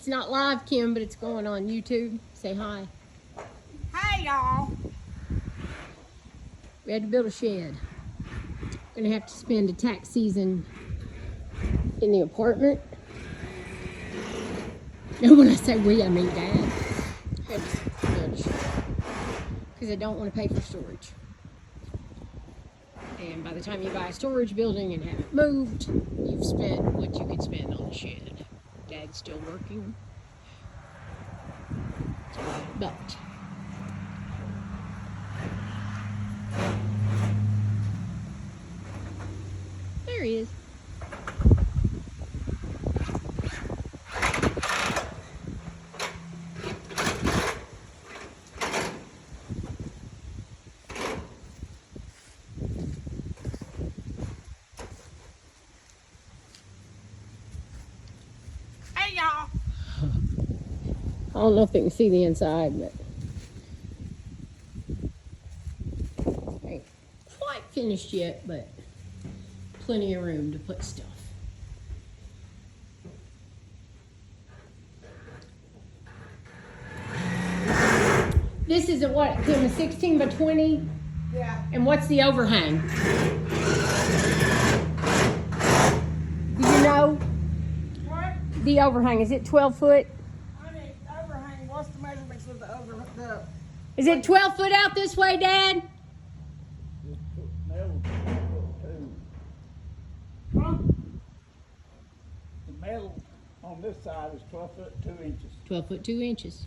It's not live, Kim, but it's going on YouTube. Say hi. Hey, y'all. We had to build a shed. Gonna have to spend a tax season in the apartment. And when I say we, I mean Dad. Had to build a shed because I don't want to pay for storage. And by the time you buy a storage building and haven't moved, you've spent what you could spend on the shed. Dad's still working. But there he is. Hey, y'all. I don't know if they can see the inside, but ain't quite finished yet, but plenty of room to put stuff. This is a what, Kim, a 16 by 20? Yeah. And what's the overhang? Do you know What? the overhang? Is it 12 foot? I mean, overhang. What's the measurements of the overhang? Is it 12 foot out this way, Dad? Huh? The metal on this side is 12 foot 2 inches. 12 foot 2 inches.